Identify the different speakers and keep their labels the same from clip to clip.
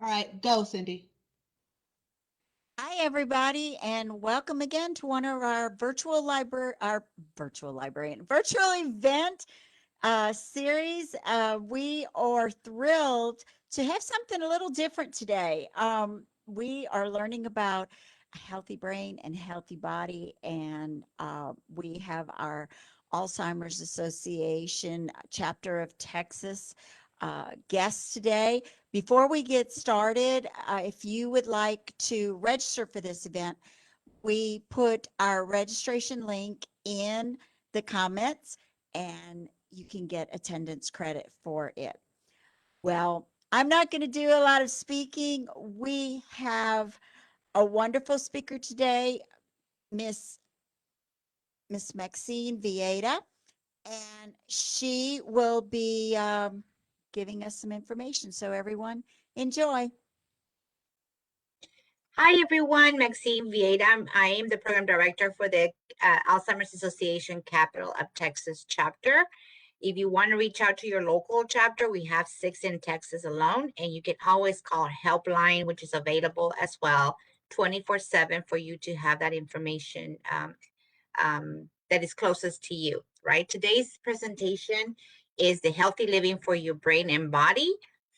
Speaker 1: All right, go, Cindy.
Speaker 2: Hi, everybody, and welcome again to one of our virtual event series. We are thrilled to have something a little different today. We are learning about a healthy brain and healthy body, and we have our Alzheimer's Association chapter of Texas guests today. Before we get started, if you would like to register for this event, we put our registration link in the comments and you can get attendance credit for it. Well, I'm not going to do a lot of speaking. We have a wonderful speaker today, Miss Miss Maxine Vieyra, and she will be giving us some information. So everyone, enjoy.
Speaker 3: Hi everyone, Maxine Vieyra. I am the program director for the Alzheimer's Association Capital of Texas chapter. If you want to reach out to your local chapter, we have 6 in Texas alone, and you can always call our helpline, which is available as well 24/7 for you to have that information that is closest to you, right? Today's presentation is the healthy living for your brain and body.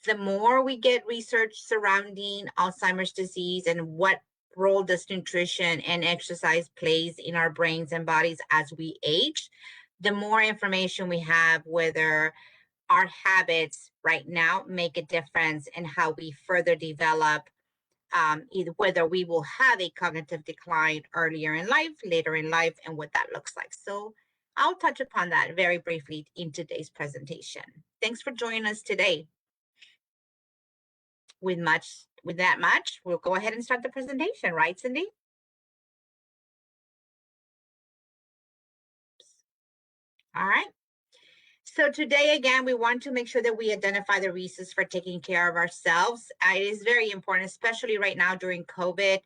Speaker 3: The more we get research surrounding Alzheimer's disease and what role does nutrition and exercise plays in our brains and bodies as we age, the more information we have whether our habits right now make a difference in how we further develop either whether we will have a cognitive decline earlier in life, later in life, and what that looks like. So I'll touch upon that very briefly in today's presentation. Thanks for joining us today. With that much, we'll go ahead and start the presentation, right, Cindy? All right. So today, again, we want to make sure that we identify the reasons for taking care of ourselves. It is very important, especially right now during COVID,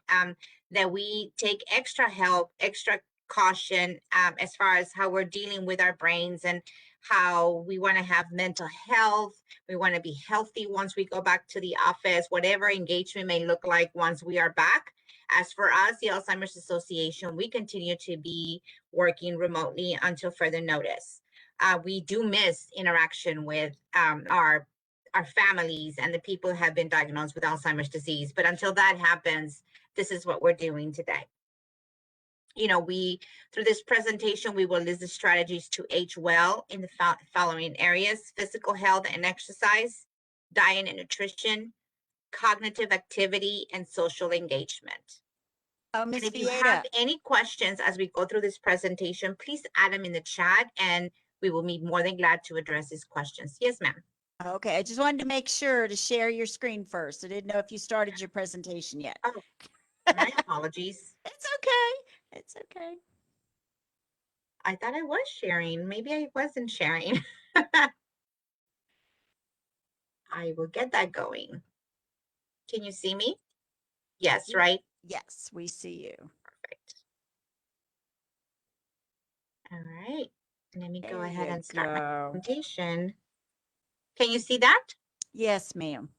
Speaker 3: that we take extra help, extra caution as far as how we're dealing with our brains and how we want to have mental health. We want to be healthy once we go back to the office, whatever engagement may look like once we are back. As for us, the Alzheimer's Association, we continue to be working remotely until further notice. We do miss interaction with our families and the people who have been diagnosed with Alzheimer's disease. But until that happens, this is what we're doing today. You know, through this presentation, we will list the strategies to age well in the following areas: physical health and exercise, diet and nutrition, cognitive activity, and social engagement. And
Speaker 2: Miss
Speaker 3: if you have
Speaker 2: Vieyra,
Speaker 3: any questions as we go through this presentation, please add them in the chat and we will be more than glad to address these questions. Yes, ma'am.
Speaker 2: okay, I just wanted to make sure to share your screen first. I didn't know if you started your presentation yet.
Speaker 3: Oh, my apologies.
Speaker 2: It's okay. It's okay.
Speaker 3: I thought I was sharing. Maybe I wasn't sharing. I will get that going. Can you see me? Yes, right?
Speaker 2: Yes, we see you.
Speaker 3: Perfect. All right. Let me go
Speaker 2: There
Speaker 3: ahead
Speaker 2: you
Speaker 3: and start my
Speaker 2: go.
Speaker 3: presentation. Can you see that?
Speaker 2: Yes, ma'am.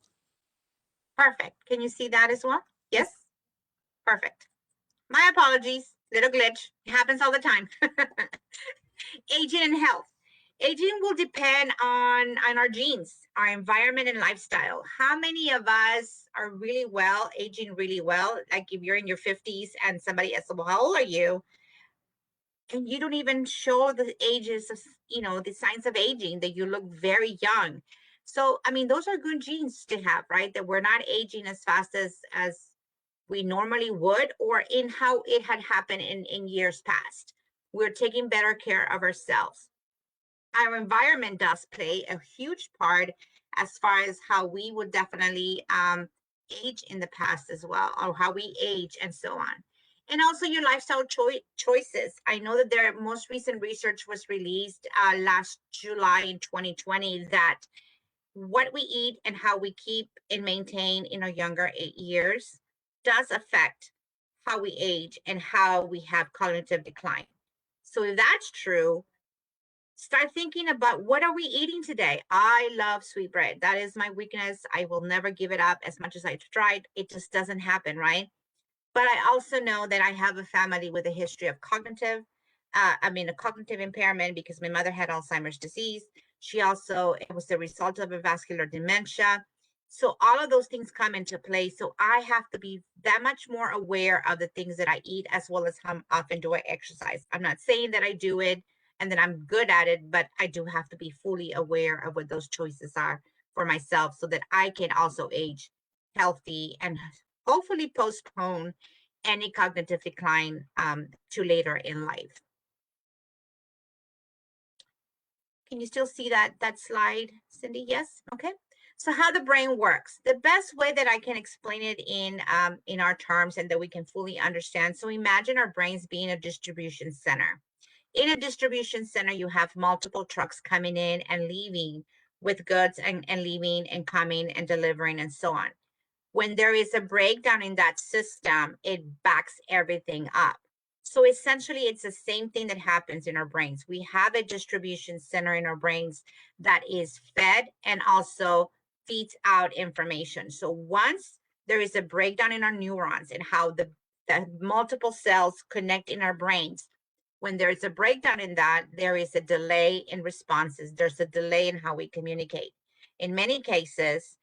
Speaker 3: Perfect. Can you see that as well?
Speaker 2: Yes.
Speaker 3: Yes? Perfect. My apologies. Little glitch. It happens all the time. Aging and health. Aging will depend on our genes, our environment, and lifestyle. How many of us are really well, aging really well? Like if you're in your 50s and somebody asks, well, how old are you? And you don't even show the ages of, the signs of aging, that you look very young. So, I mean, those are good genes to have, right? That we're not aging as fast as we normally would, or in how it had happened in years past. We're taking better care of ourselves. Our environment does play a huge part as far as how we would definitely age in the past as well, or how we age and so on. And also your lifestyle choices. I know that their most recent research was released last July in 2020 that what we eat and how we keep and maintain in our younger years does affect how we age and how we have cognitive decline. So if that's true, Start thinking about, what are we eating today? I love sweet bread. That is my weakness. I will never give it up as much as I've tried. It just doesn't happen, right? But I also know that I have a family with a history of a cognitive impairment, because my mother had Alzheimer's disease. She also, it was the result of a vascular dementia. So all of those things come into play. So I have to be that much more aware of the things that I eat, as well as how often do I exercise. I'm not saying that I do it and that I'm good at it, but I do have to be fully aware of what those choices are for myself, so that I can also age healthy and hopefully postpone any cognitive decline to later in life. Can you still see that slide, Cindy? Yes. Okay. So how the brain works. The best way that I can explain it in our terms and that we can fully understand. So imagine our brains being a distribution center. In a distribution center, you have multiple trucks coming in and leaving with goods, and leaving and coming and delivering and so on. When there is a breakdown in that system, it backs everything up. So essentially, it's the same thing that happens in our brains. We have a distribution center in our brains that is fed and also feeds out information. So once there is a breakdown in our neurons and how the multiple cells connect in our brains, when there's a breakdown in that, there is a delay in responses. There's a delay in how we communicate. In many cases,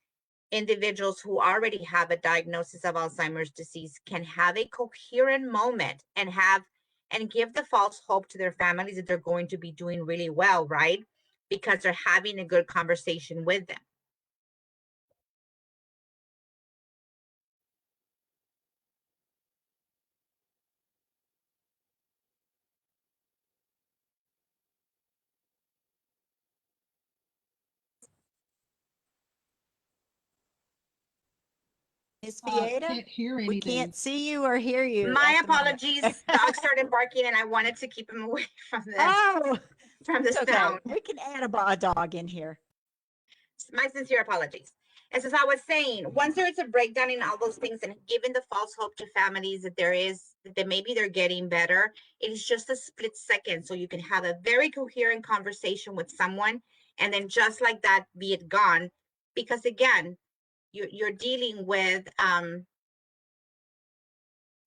Speaker 3: individuals who already have a diagnosis of Alzheimer's disease can have a coherent moment and give the false hope to their families that they're going to be doing really well, right? Because they're having a good conversation with them.
Speaker 2: Ms. Vieyra,
Speaker 1: Can't hear anything.
Speaker 2: we can't see you or hear you.
Speaker 3: My
Speaker 2: at the moment.
Speaker 3: apologies. Dog started barking and I wanted to keep him away from the
Speaker 2: Oh, it's okay.
Speaker 3: sound.
Speaker 2: We can add a dog in here.
Speaker 3: My sincere apologies. As I was saying, once there is a breakdown in all those things and giving the false hope to families that maybe they're getting better, it is just a split second. So you can have a very coherent conversation with someone and then just like that, be it gone. Because again, you're dealing with, there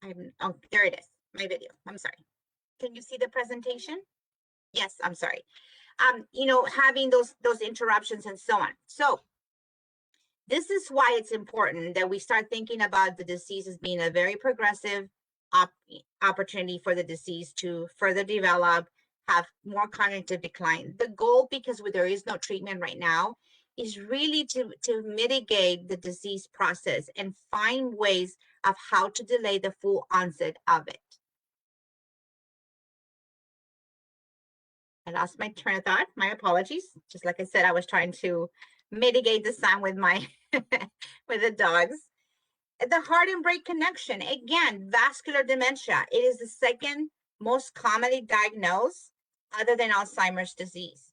Speaker 3: it is, my video. I'm sorry. Can you see the presentation? Yes, I'm sorry. Having those interruptions and so on. So this is why it's important that we start thinking about the disease as being a very progressive opportunity for the disease to further develop, have more cognitive decline. The goal, because there is no treatment right now, is really to mitigate the disease process and find ways of how to delay the full onset of it. I lost my train of thought. My apologies. Just like I said, I was trying to mitigate the sound with my with the dogs. The heart and brain connection. Again, vascular dementia. It is the second most commonly diagnosed, other than Alzheimer's disease.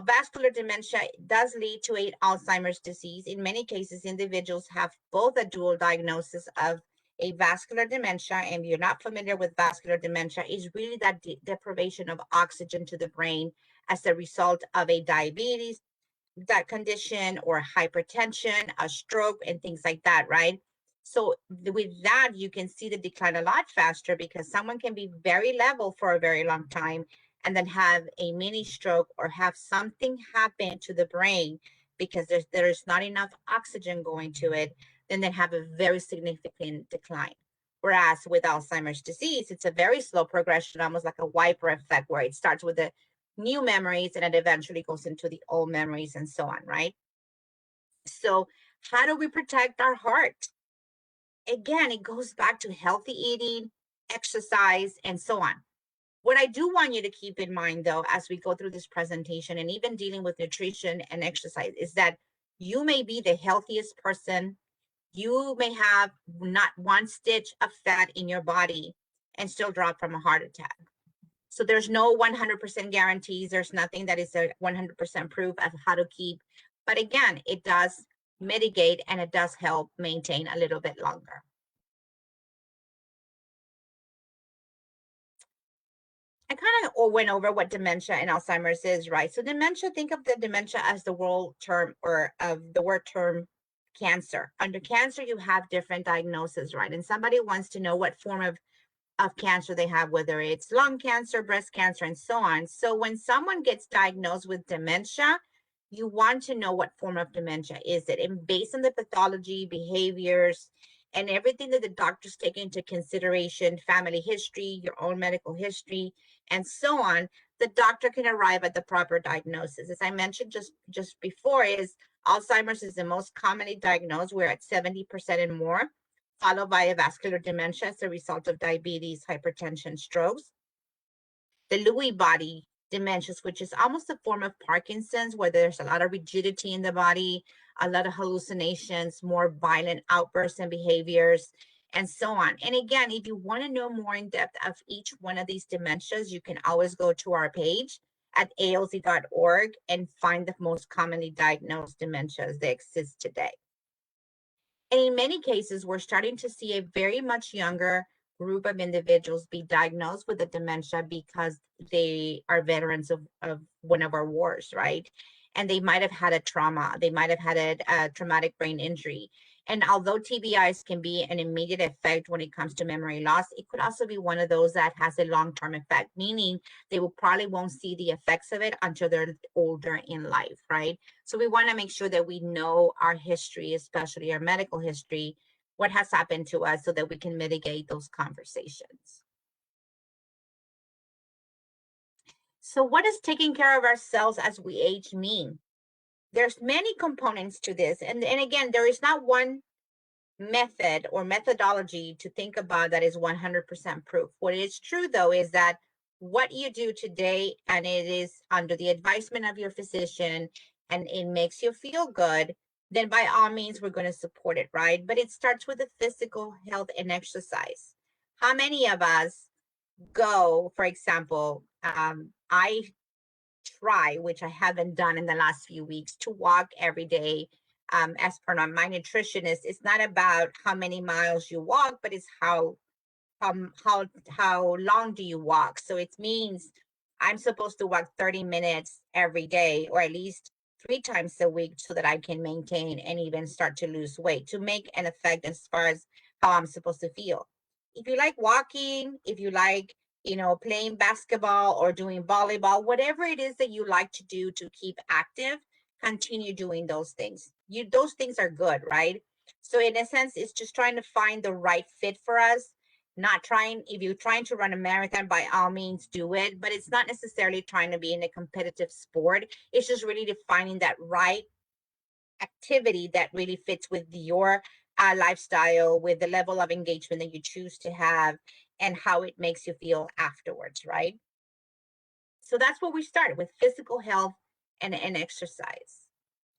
Speaker 3: Vascular dementia does lead to Alzheimer's disease. In many cases, individuals have both a dual diagnosis of a vascular dementia, and if you're not familiar with vascular dementia, is really that deprivation of oxygen to the brain as a result of a diabetes, that condition, or hypertension, a stroke, and things like that, right? So with that, you can see the decline a lot faster, because someone can be very level for a very long time and then have a mini stroke or have something happen to the brain because there's not enough oxygen going to it, then they have a very significant decline. Whereas with Alzheimer's disease, it's a very slow progression, almost like a wiper effect, where it starts with the new memories and it eventually goes into the old memories and so on, right? So how do we protect our heart? Again, it goes back to healthy eating, exercise, and so on. What I do want you to keep in mind, though, as we go through this presentation and even dealing with nutrition and exercise, is that you may be the healthiest person. You may have not one stitch of fat in your body and still drop from a heart attack. So there's no 100% guarantees. There's nothing that is a 100% proof of how to keep. But again, it does mitigate and it does help maintain a little bit longer. I kind of went over what dementia and Alzheimer's is, right? So dementia, think of the dementia as the world term or of the word term cancer. Under cancer, you have different diagnoses, right? And somebody wants to know what form of cancer they have, whether it's lung cancer, breast cancer, and so on. So when someone gets diagnosed with dementia, you want to know what form of dementia is it. And based on the pathology, behaviors, and everything that the doctors take into consideration, family history, your own medical history, and so on, the doctor can arrive at the proper diagnosis. As I mentioned just before, is Alzheimer's is the most commonly diagnosed. We're at 70% and more, followed by a vascular dementia as a result of diabetes, hypertension, strokes. The Lewy body dementias, which is almost a form of Parkinson's, where there's a lot of rigidity in the body, a lot of hallucinations, more violent outbursts and behaviors, and so on. And again, if you want to know more in depth of each one of these dementias, you can always go to our page at alz.org and find the most commonly diagnosed dementias that exist today. And in many cases, we're starting to see a very much younger group of individuals be diagnosed with a dementia because they are veterans of one of our wars, right? And they might have had a trauma, they might have had a traumatic brain injury. And although TBIs can be an immediate effect when it comes to memory loss, it could also be one of those that has a long-term effect, meaning they will probably won't see the effects of it until they're older in life, right? So we want to make sure that we know our history, especially our medical history, what has happened to us so that we can mitigate those conversations. So what does taking care of ourselves as we age mean? There's many components to this. And again, there is not one method or methodology to think about that is 100% proof. What is true, though, is that what you do today, and it is under the advisement of your physician, and it makes you feel good, then by all means, we're going to support it, right? But it starts with the physical health and exercise. How many of us go, for example, I try, which I haven't done in the last few weeks, to walk every day. As per my nutritionist, it's not about how many miles you walk, but it's how long do you walk. So it means I'm supposed to walk 30 minutes every day, or at least 3 times a week, so that I can maintain and even start to lose weight, to make an effect as far as how I'm supposed to feel. If you like walking, if you like, playing basketball or doing volleyball, whatever it is that you like to do to keep active, continue doing those things. Those things are good, right? So in a sense, it's just trying to find the right fit for us. Not trying, if you're trying to run a marathon, by all means do it, but it's not necessarily trying to be in a competitive sport. It's just really defining that right activity that really fits with your lifestyle, with the level of engagement that you choose to have, and how it makes you feel afterwards, right? So that's what we started with: physical health and exercise.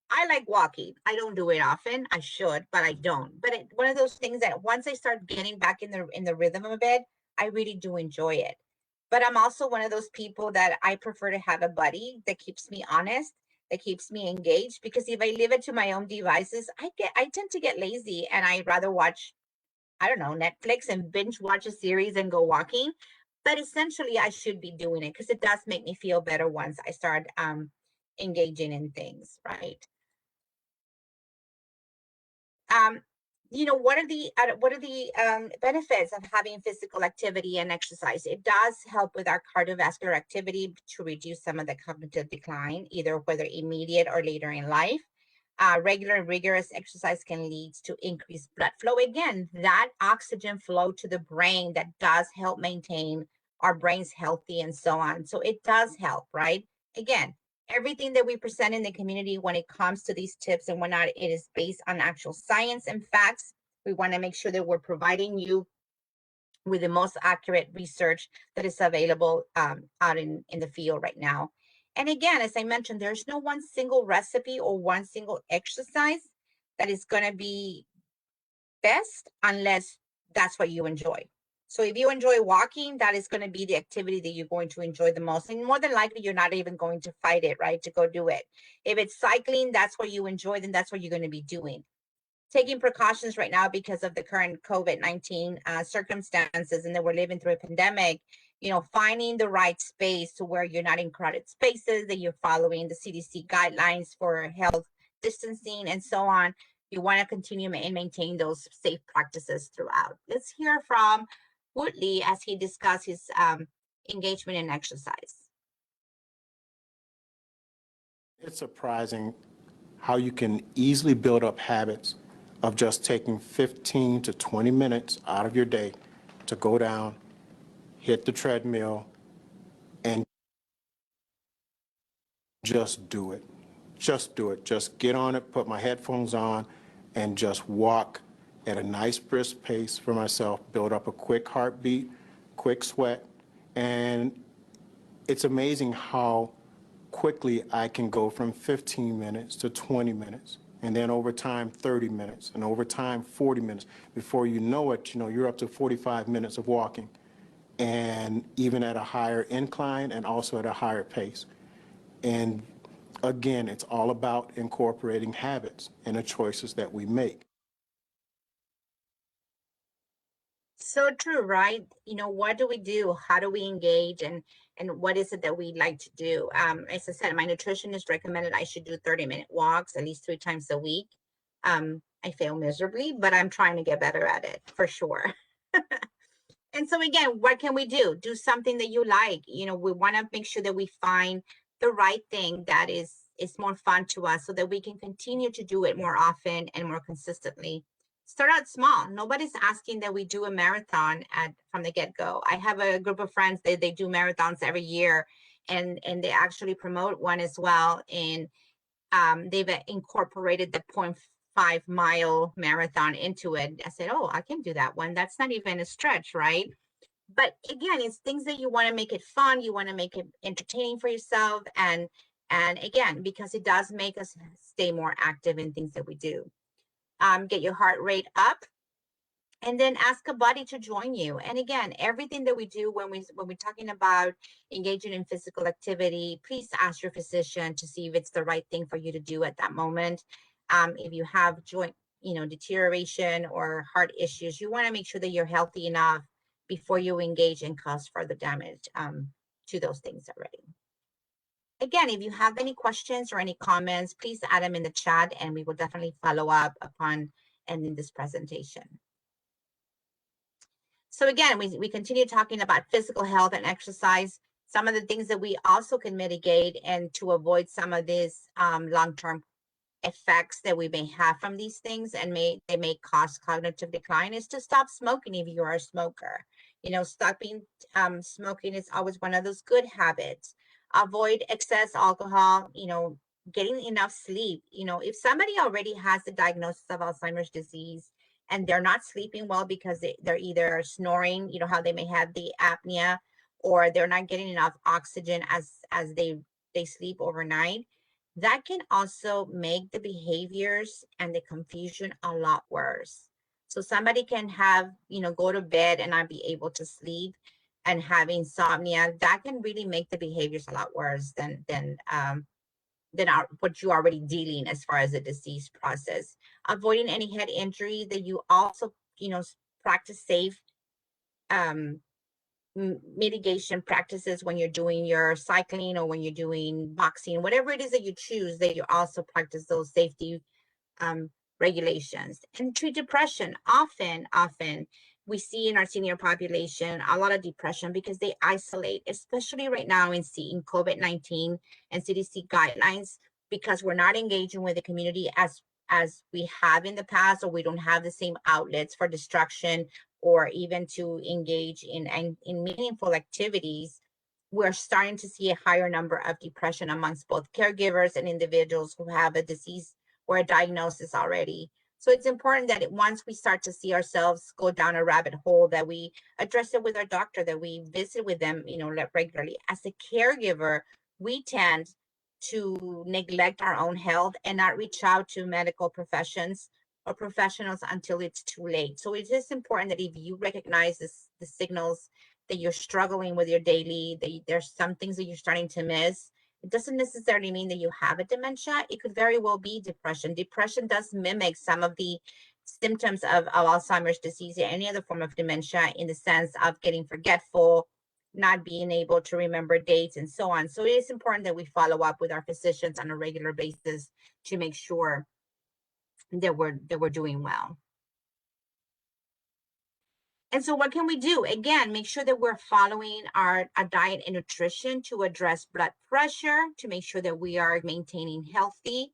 Speaker 3: I like walking. I don't do it often. I should, but I don't. But one of those things that once I start getting back in the rhythm of it, I really do enjoy it. But I'm also one of those people that I prefer to have a buddy that keeps me honest, that keeps me engaged. Because if I leave it to my own devices, I tend to get lazy, and I'd rather watch, I don't know, Netflix and binge watch a series and go walking. But essentially, I should be doing it because it does make me feel better once I start engaging in things, right? um, what are the benefits of having physical activity and exercise? It does help with our cardiovascular activity to reduce some of the cognitive decline, either whether immediate or later in life. Regular and rigorous exercise can lead to increased blood flow. Again, that oxygen flow to the brain that does help maintain our brains healthy and so on. So it does help, right? Again, everything that we present in the community when it comes to these tips and whatnot, it is based on actual science and facts. We want to make sure that we're providing you with the most accurate research that is available out in the field right now. And again, as I mentioned, there's no one single recipe or one single exercise that is going to be best unless that's what you enjoy. So if you enjoy walking, that is going to be the activity that you're going to enjoy the most. And more than likely, you're not even going to fight it, right? To go do it. If it's cycling, that's what you enjoy, then that's what you're going to be doing. Taking precautions right now because of the current COVID-19 circumstances, and that we're living through a pandemic, finding the right space to where you're not in crowded spaces, that you're following the CDC guidelines for health distancing and so on. You want to continue and maintain those safe practices throughout. Let's hear from Woodley as he discusses his engagement in exercise.
Speaker 1: It's surprising how you can easily build up habits of just taking 15 to 20 minutes out of your day to go down, hit the treadmill, and just do it. Just do it. Just get on it, put my headphones on, and just walk at a nice brisk pace for myself, build up a quick heartbeat, quick sweat, and it's amazing how quickly I can go from 15 minutes to 20 minutes, and then over time 30 minutes, and over time 40 minutes. Before you know it, you're up to 45 minutes of walking, and even at a higher incline and also at a higher pace. And again, it's all about incorporating habits in the choices that we make.
Speaker 3: So true, right? What do we do? How do we engage? And what is it that we like to do? As I said, my nutritionist recommended I should do 30-minute walks at least 3 times a week. I fail miserably, but I'm trying to get better at it for sure. And so again, what can we do? Do something that you like. We want to make sure that we find the right thing that is more fun to us so that we can continue to do it more often and more consistently. Start out small. Nobody's asking that we do a marathon from the get-go. I have a group of friends, they do marathons every year, and they actually promote one as well. And they've incorporated the 0.5-mile marathon into it. I said, oh, I can do that one. That's not even a stretch, right? But again, it's things that you want to make it fun. You want to make it entertaining for yourself. And again, because it does make us stay more active in things that we do. Get your heart rate up, and then ask a buddy to join you. And again, everything that we do when we're talking about engaging in physical activity, please ask your physician to see if it's the right thing for you to do at that moment. If you have joint, deterioration or heart issues, you want to make sure that you're healthy enough before you engage and cause further damage to those things already. Again, if you have any questions or any comments, please add them in the chat, and we will definitely follow up upon ending this presentation. So again, we continue talking about physical health and exercise, some of the things that we also can mitigate and to avoid some of these long-term effects that we may have from these things, and they may cause cognitive decline, is to stop smoking if you are a smoker. Stopping smoking is always one of those good habits. Avoid excess alcohol, getting enough sleep. If somebody already has the diagnosis of Alzheimer's disease and they're not sleeping well because they're either snoring, how they may have the apnea, or they're not getting enough oxygen as they sleep overnight, that can also make the behaviors and the confusion a lot worse. So somebody can have, go to bed and not be able to sleep and have insomnia. That can really make the behaviors a lot worse than what you're already dealing as far as the disease process. Avoiding any head injury, that you also, practice safe mitigation practices when you're doing your cycling or when you're doing boxing, whatever it is that you choose, that you also practice those safety regulations. And treat depression. Often we see in our senior population a lot of depression because they isolate, especially right now in COVID-19 and CDC guidelines, because we're not engaging with the community as we have in the past, or we don't have the same outlets for distraction or even to engage in meaningful activities. We're starting to see a higher number of depression amongst both caregivers and individuals who have a disease or a diagnosis already. So it's important that once we start to see ourselves go down a rabbit hole, that we address it with our doctor, that we visit with them, regularly. As a caregiver, we tend to neglect our own health and not reach out to medical professions or professionals until it's too late. So it is important that if you recognize the signals that you're struggling with your daily, that there's some things that you're starting to miss, it doesn't necessarily mean that you have a dementia. It could very well be depression. Depression does mimic some of the symptoms of Alzheimer's disease or any other form of dementia, in the sense of getting forgetful, not being able to remember dates and so on. So it is important that we follow up with our physicians on a regular basis to make sure that we're doing well. And so what can we do? Again, make sure that we're following our diet and nutrition to address blood pressure, to make sure that we are maintaining healthy,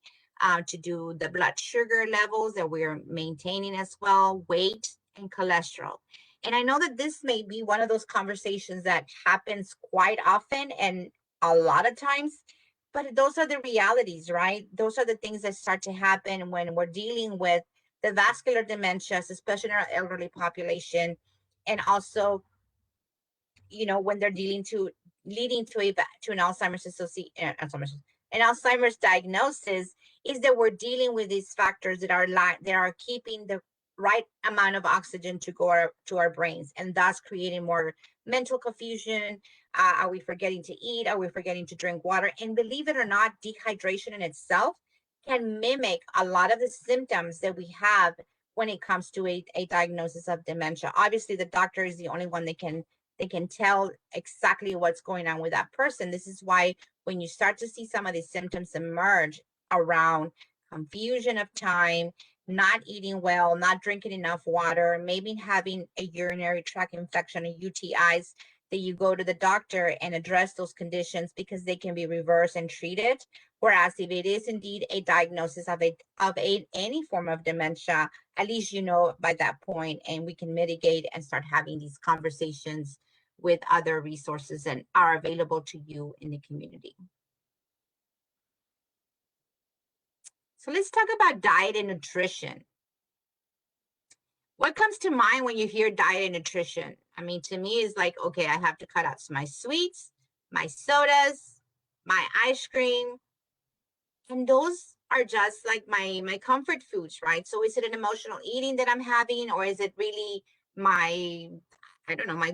Speaker 3: to do the blood sugar levels that we're maintaining as well, weight and cholesterol. And I know that this may be one of those conversations that happens quite often and a lot of times, but those are the realities, right? Those are the things that start to happen when we're dealing with the vascular dementias, especially in our elderly population, and also, when they're leading to an Alzheimer's an Alzheimer's diagnosis, is that we're dealing with these factors that are keeping the right amount of oxygen to go to our brains, and thus creating more mental confusion. Are we forgetting to eat? Are we forgetting to drink water? And believe it or not, dehydration in itself can mimic a lot of the symptoms that we have when it comes to a diagnosis of dementia. Obviously, the doctor is the only one that can tell exactly what's going on with that person. This is why when you start to see some of these symptoms emerge around confusion of time, not eating well, not drinking enough water, maybe having a urinary tract infection or UTIs, that you go to the doctor and address those conditions because they can be reversed and treated. Whereas if it is indeed a diagnosis of any form of dementia, at least by that point, and we can mitigate and start having these conversations with other resources that are available to you in the community. So let's talk about diet and nutrition. What comes to mind when you hear diet and nutrition? I mean, to me, it's like, okay, I have to cut out my sweets, my sodas, my ice cream, and those are just like my comfort foods, right? So is it an emotional eating that I'm having, or is it really my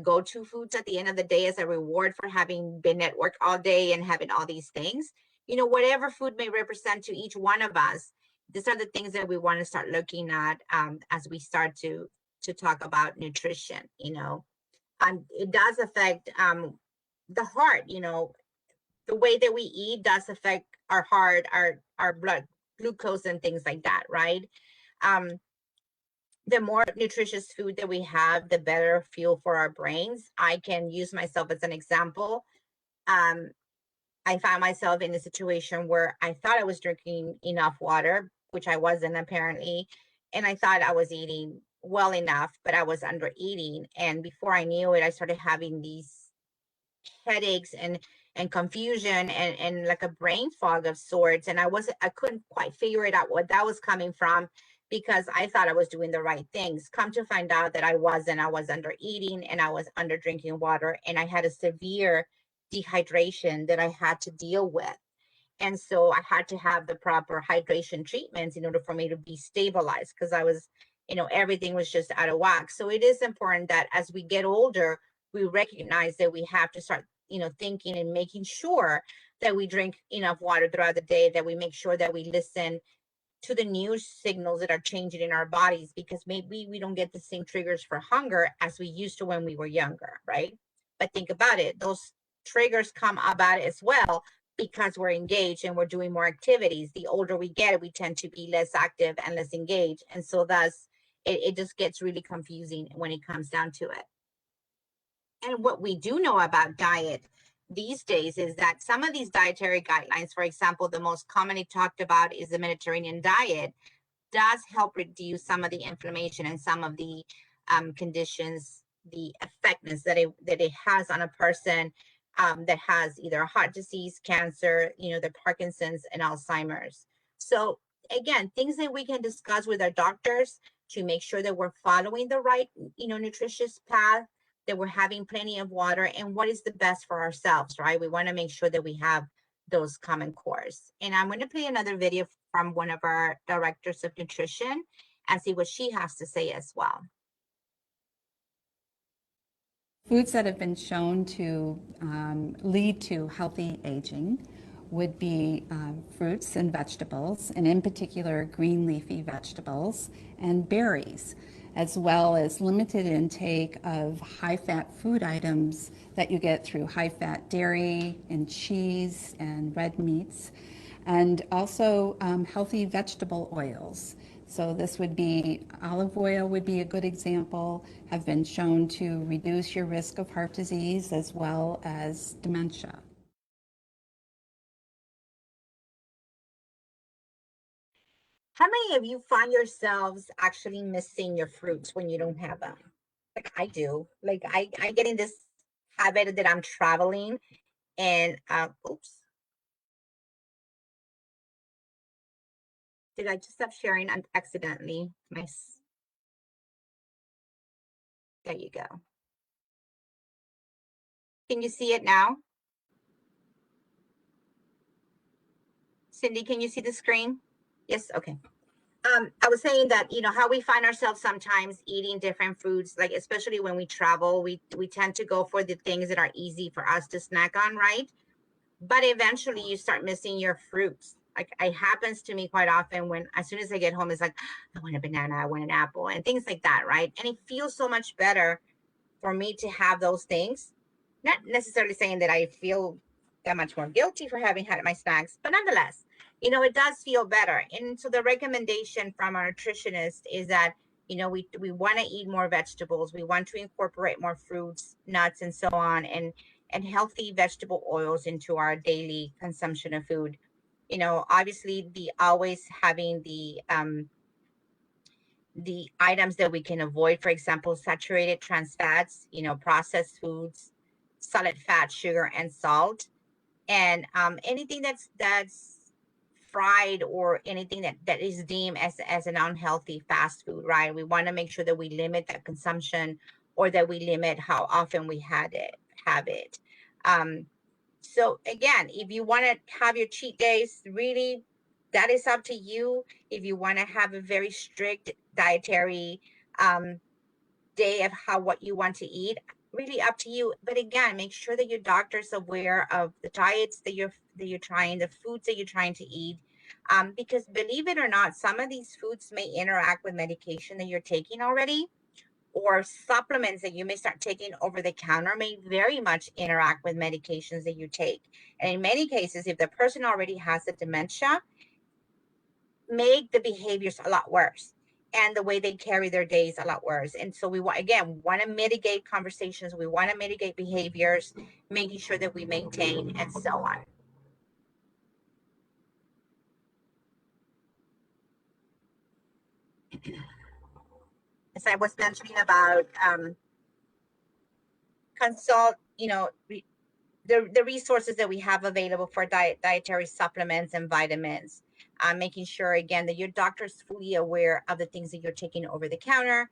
Speaker 3: go-to foods at the end of the day as a reward for having been at work all day and having all these things? Whatever food may represent to each one of us, these are the things that we want to start looking at as we start to talk about nutrition. It does affect the heart. The way that we eat does affect our heart, our blood glucose and things like that, right? The more nutritious food that we have, the better fuel for our brains. I can use myself as an example. I found myself in a situation where I thought I was drinking enough water, which I wasn't apparently, and I thought I was eating well enough, but I was under eating. And before I knew it, I started having these headaches and confusion and like a brain fog of sorts. And I couldn't quite figure it out what that was coming from, because I thought I was doing the right things. Come to find out that I wasn't. I was under eating and I was under drinking water, and I had a severe dehydration that I had to deal with. And so I had to have the proper hydration treatments in order for me to be stabilized, because I was, everything was just out of whack. So it is important that as we get older, we recognize that we have to start, thinking and making sure that we drink enough water throughout the day, that we make sure that we listen to the new signals that are changing in our bodies, because maybe we don't get the same triggers for hunger as we used to when we were younger, right? But think about it, those triggers come about as well because we're engaged and we're doing more activities. The older we get, we tend to be less active and less engaged. And so thus it just gets really confusing when it comes down to it. And what we do know about diet these days is that some of these dietary guidelines, for example, the most commonly talked about is the Mediterranean diet, does help reduce some of the inflammation and some of the conditions, the effectiveness that it has on a person that has either heart disease, cancer, the Parkinson's and Alzheimer's. So again, things that we can discuss with our doctors to make sure that we're following the right, nutritious path, that we're having plenty of water, and what is the best for ourselves, right? We want to make sure that we have those common cores. And I'm going to play another video from one of our directors of nutrition and see what she has to say as well.
Speaker 4: Foods that have been shown to lead to healthy aging would be fruits and vegetables, and in particular green leafy vegetables and berries. as well as limited intake of high-fat food items that you get through high-fat dairy and cheese and red meats, and also healthy vegetable oils. So this would be, olive oil would be a good example, have been shown to reduce your risk of heart disease as well as dementia.
Speaker 3: How many of you find yourselves actually missing your fruits when you don't have them? Like I do. Like I get in this habit that I'm traveling and oops. Did I just stop sharing accidentally? There you go. Can you see it now? Cindy, can you see the screen? Yes, okay. I was saying that, you know, how we find ourselves sometimes eating different foods, like especially when we travel, we tend to go for the things that are easy for us to snack on, right? But eventually you start missing your fruits. Like it happens to me quite often when as soon as I get home, it's like, I want a banana, I want an apple, and things like that, right? And it feels so much better for me to have those things. Not necessarily saying that I feel that much more guilty for having had my snacks, but nonetheless, you know, it does feel better. And so the recommendation from our nutritionist is that, you know, we want to eat more vegetables. We want to incorporate more fruits, nuts, and so on, and healthy vegetable oils into our daily consumption of food. You know, obviously the always having the items that we can avoid, for example, saturated trans fats, you know, processed foods, solid fat, sugar, and salt, and anything that's fried or anything that is deemed as an unhealthy fast food, right? We want to make sure that we limit that consumption or that we limit how often we have it. Um, so again, if you want to have your cheat days, really, that is up to you. If you want to have a very strict dietary um, day of what you want to eat, really up to you. But again, make sure that your doctor's aware of the diets that you're trying, the foods that you're trying to eat. Because believe it or not, some of these foods may interact with medication that you're taking already, or supplements that you may start taking over the counter may very much interact with medications that you take. And in many cases, if the person already has the dementia, make the behaviors a lot worse and the way they carry their days a lot worse. And so we want to mitigate conversations, we want to mitigate behaviors, making sure that we maintain and so on. As I was mentioning about consult, you know, the resources that we have available for dietary supplements and vitamins, making sure again that your doctor is fully aware of the things that you're taking over the counter,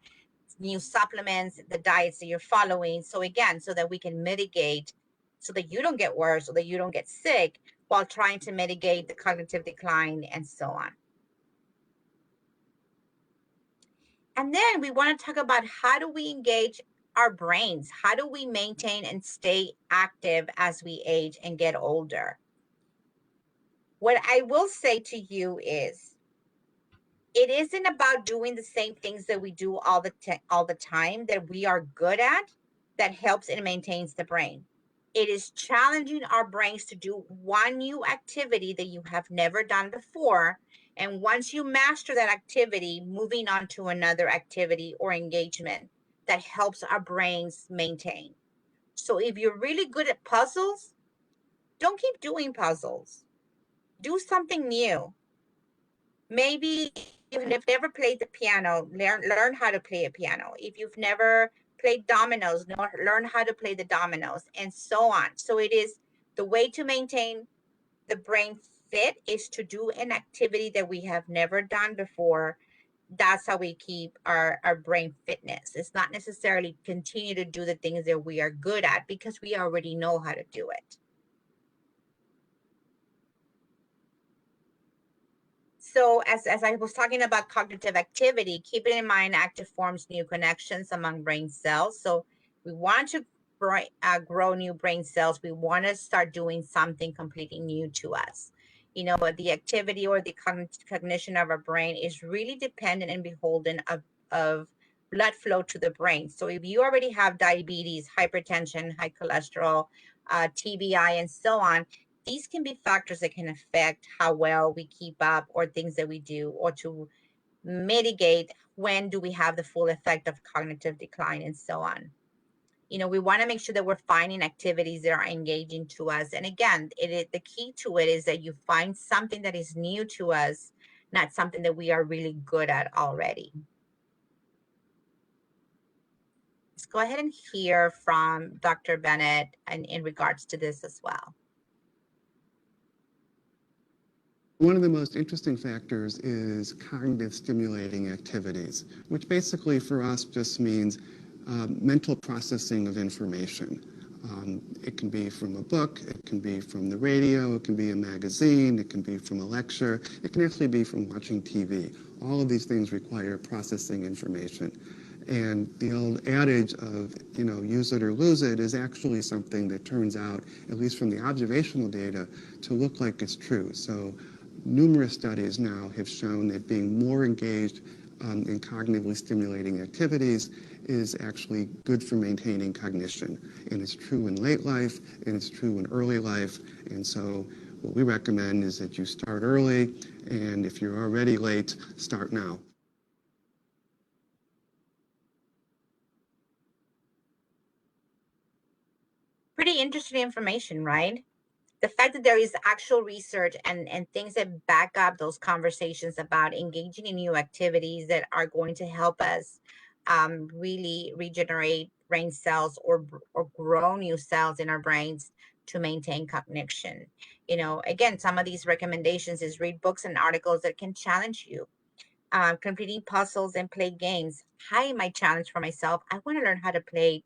Speaker 3: new supplements, the diets that you're following. So again, so that we can mitigate, so that you don't get worse, so that you don't get sick while trying to mitigate the cognitive decline and so on. And then we want to talk about how do we engage our brains? How do we maintain and stay active as we age and get older? What I will say to you is, it isn't about doing the same things that we do all the time that we are good at that helps and maintains the brain. It is challenging our brains to do one new activity that you have never done before. And once you master that activity, moving on to another activity or engagement that helps our brains maintain. So if you're really good at puzzles, don't keep doing puzzles. Do something new. Maybe if you've never played the piano, learn how to play a piano. If you've never played dominoes, learn how to play the dominoes, and so on. So it is the way to maintain the brain fit is to do an activity that we have never done before. That's how we keep our brain fitness. It's not necessarily continue to do the things that we are good at because we already know how to do it. So as I was talking about cognitive activity, keep it in mind, active forms new connections among brain cells. So we want to grow new brain cells. We want to start doing something completely new to us. You know, but the activity or the cognition of our brain is really dependent and beholden of blood flow to the brain. So if you already have diabetes, hypertension, high cholesterol, TBI, and so on, these can be factors that can affect how well we keep up or things that we do, or to mitigate when do we have the full effect of cognitive decline and so on. You know, we want to make sure that we're finding activities that are engaging to us. And again, the key to it is that you find something that is new to us, not something that we are really good at already. Let's go ahead and hear from Dr. Bennett in regards to this as well.
Speaker 5: One of the most interesting factors is cognitive stimulating activities, which basically for us just means mental processing of information. It can be from a book, it can be from the radio, it can be a magazine, it can be from a lecture, it can actually be from watching TV. All of these things require processing information. And the old adage of, you know, use it or lose it is actually something that turns out, at least from the observational data, to look like it's true. So numerous studies now have shown that being more engaged in cognitively stimulating activities is actually good for maintaining cognition. And it's true in late life, and it's true in early life. And so what we recommend is that you start early, and if you're already late, start now.
Speaker 3: Pretty interesting information, right? The fact that there is actual research and things that back up those conversations about engaging in new activities that are going to help us really regenerate brain cells or grow new cells in our brains to maintain cognition. You know, again, some of these recommendations is read books and articles that can challenge you. Completing puzzles and play games. My challenge for myself, I want to learn how to play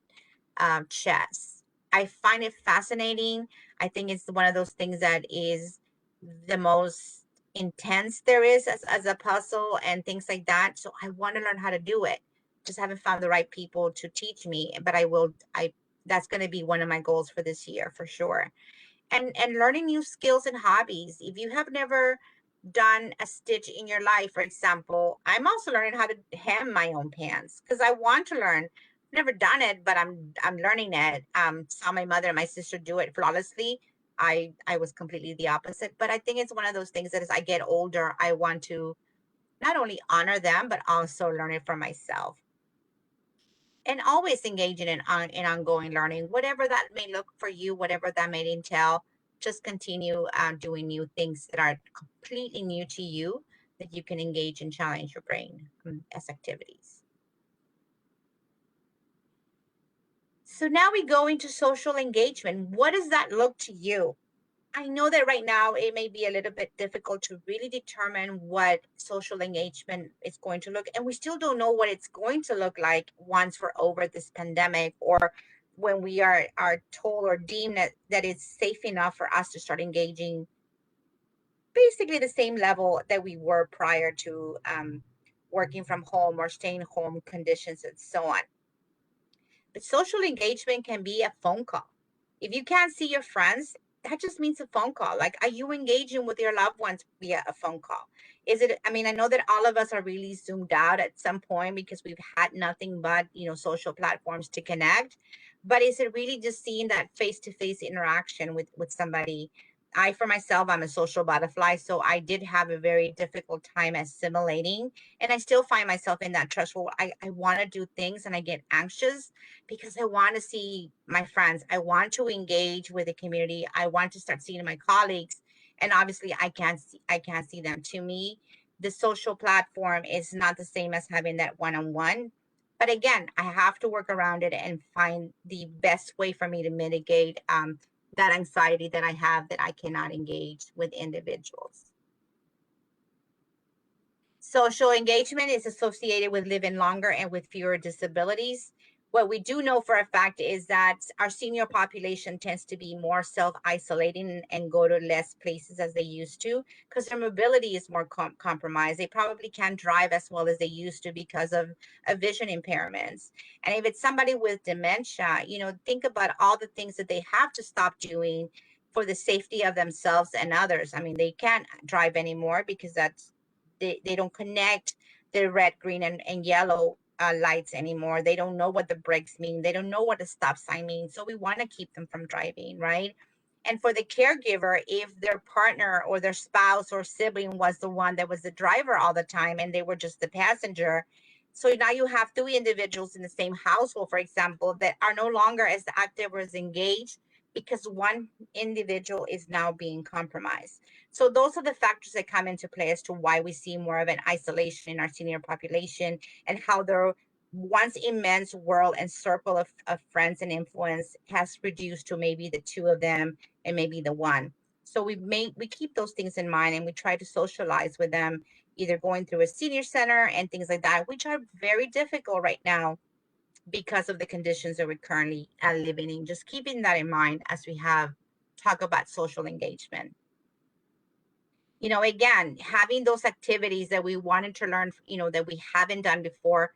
Speaker 3: chess. I find it fascinating. I think it's one of those things that is the most intense there is as a puzzle and things like that. So I want to learn how to do it. Just haven't found the right people to teach me, but that's going to be one of my goals for this year for sure. And learning new skills and hobbies. If you have never done a stitch in your life, for example, I'm also learning how to hem my own pants because I want to learn. Never done it, but I'm learning it. Saw my mother and my sister do it flawlessly. I was completely the opposite, but I think it's one of those things that as I get older, I want to not only honor them but also learn it for myself. And always engaging in ongoing learning, whatever that may look for you, whatever that may entail. Just continue doing new things that are completely new to you that you can engage and challenge your brain as activities. So now we go into social engagement. What does that look to you? I know that right now it may be a little bit difficult to really determine what social engagement is going to look, and we still don't know what it's going to look like once we're over this pandemic, or when we are told or deemed that it's safe enough for us to start engaging basically the same level that we were prior to working from home or staying home conditions and so on. But social engagement can be a phone call. If you can't see your friends, that just means a phone call. Like, are you engaging with your loved ones via a phone call? I know that all of us are really zoomed out at some point because we've had nothing but, social platforms to connect. But is it really just seeing that face-to-face interaction with somebody? For myself, I'm a social butterfly, so I did have a very difficult time assimilating. And I still find myself in that threshold. I want to do things and I get anxious because I want to see my friends. I want to engage with the community. I want to start seeing my colleagues. And obviously I can't see them. To me, the social platform is not the same as having that one-on-one. But again, I have to work around it and find the best way for me to mitigate that anxiety that I have that I cannot engage with individuals. Social engagement is associated with living longer and with fewer disabilities. What we do know for a fact is that our senior population tends to be more self-isolating and go to less places as they used to because their mobility is more compromised. They probably can't drive as well as they used to because of vision impairments. And if it's somebody with dementia, think about all the things that they have to stop doing for the safety of themselves and others. I mean, they can't drive anymore because they don't connect the red, green, and yellow lights anymore. They don't know what the brakes mean. They don't know what a stop sign means. So we want to keep them from driving, right? And for the caregiver, if their partner or their spouse or sibling was the one that was the driver all the time and they were just the passenger, so now you have two individuals in the same household, for example, that are no longer as active or as engaged because one individual is now being compromised. So those are the factors that come into play as to why we see more of an isolation in our senior population, and how their once immense world and circle of friends and influence has reduced to maybe the two of them and maybe the one. So we keep those things in mind, and we try to socialize with them, either going through a senior center and things like that, which are very difficult right now because of the conditions that we're currently living in. Just keeping that in mind as we have talk about social engagement. You know, again, having those activities that we wanted to learn, you know, that we haven't done before,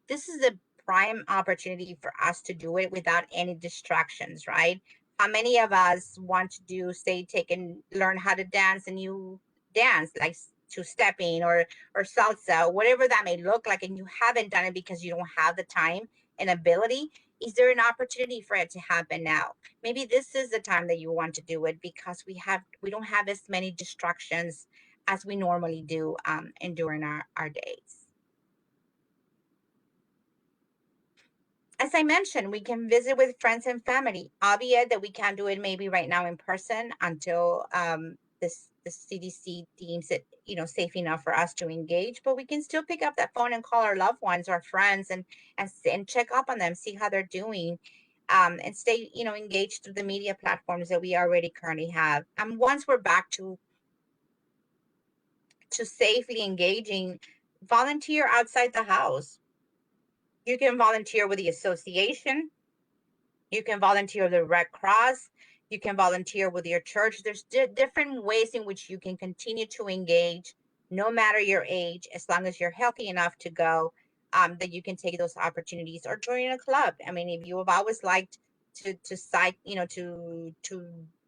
Speaker 3: this is a prime opportunity for us to do it without any distractions, right? How many of us want to do, say, take and learn how to dance, and you dance like two-stepping or salsa, whatever that may look like, and you haven't done it because you don't have the time and ability? Is there an opportunity for it to happen now? Maybe this is the time that you want to do it, because we don't have as many distractions as we normally do and during our days. As I mentioned, we can visit with friends and family, albeit that we can't do it maybe right now in person until the CDC deems it, you know, safe enough for us to engage. But we can still pick up that phone and call our loved ones or friends and check up on them, see how they're doing, and stay, you know, engaged through the media platforms that we already currently have. And once we're back to safely engaging, volunteer outside the house. You can volunteer with the association. You can volunteer with the Red Cross. You can volunteer with your church. There's different ways in which you can continue to engage, no matter your age, as long as you're healthy enough to go, that you can take those opportunities or join a club. I mean, if you have always liked to cycle, you know, to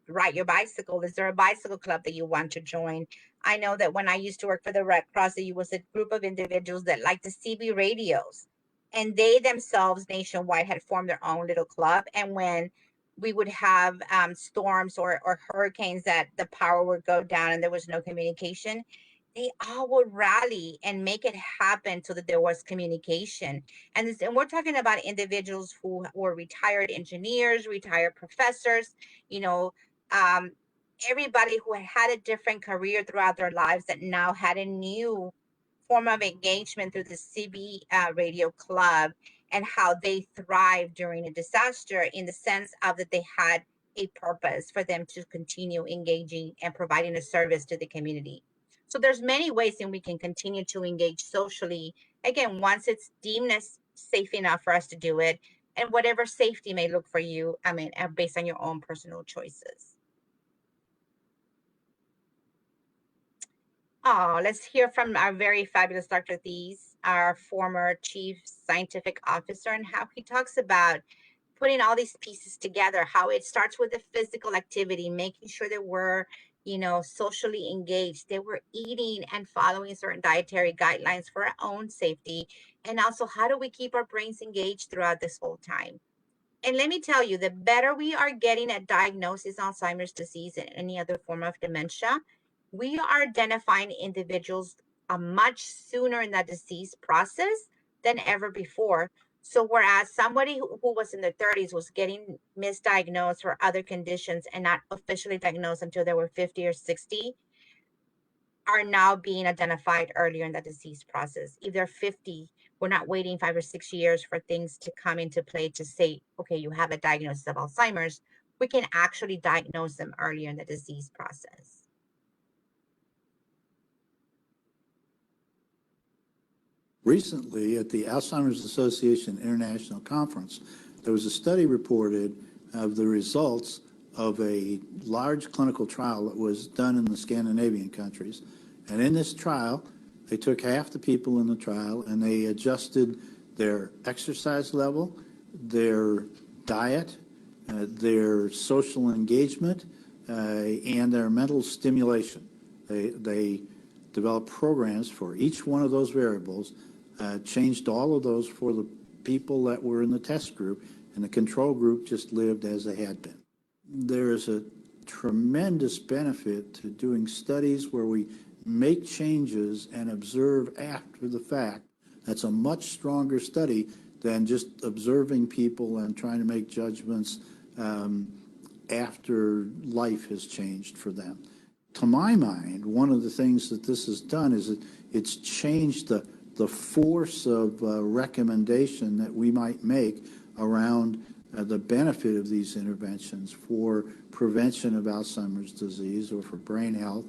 Speaker 3: ride your bicycle, is there a bicycle club that you want to join? I know that when I used to work for the Red Cross, there was a group of individuals that liked the CB radios, and they themselves nationwide had formed their own little club. And when we would have storms or hurricanes that the power would go down and there was no communication, they all would rally and make it happen so that there was communication. And we're talking about individuals who were retired engineers, retired professors, you know, um, everybody who had a different career throughout their lives that now had a new form of engagement through the CB radio club, and how they thrived during a disaster, in the sense of that they had a purpose for them to continue engaging and providing a service to the community. So there's many ways in we can continue to engage socially, again, once it's deemed as safe enough for us to do it, and whatever safety may look for you, I mean, based on your own personal choices. Oh, let's hear from our very fabulous Dr. Thies, our former chief scientific officer, and how he talks about putting all these pieces together, how it starts with the physical activity, making sure that we're, you know, socially engaged, that we're eating and following certain dietary guidelines for our own safety, and also how do we keep our brains engaged throughout this whole time. And let me tell you, the better we are getting at diagnosis Alzheimer's disease and any other form of dementia, we are identifying individuals much sooner in that disease process than ever before. So whereas somebody who was in their 30s was getting misdiagnosed for other conditions and not officially diagnosed until they were 50 or 60, are now being identified earlier in the disease process. If they're 50, we're not waiting 5 or 6 years for things to come into play to say, okay, you have a diagnosis of Alzheimer's. We can actually diagnose them earlier in the disease process.
Speaker 6: Recently, at the Alzheimer's Association International Conference, there was a study reported of the results of a large clinical trial that was done in the Scandinavian countries. And in this trial, they took half the people in the trial and they adjusted their exercise level, their diet, their social engagement, and their mental stimulation. They developed programs for each one of those variables changed all of those for the people that were in the test group, and the control group just lived as they had been. There is a tremendous benefit to doing studies where we make changes and observe after the fact. That's a much stronger study than just observing people and trying to make judgments after life has changed for them. To my mind, one of the things that this has done is it's changed the force of recommendation that we might make around the benefit of these interventions for prevention of Alzheimer's disease or for brain health.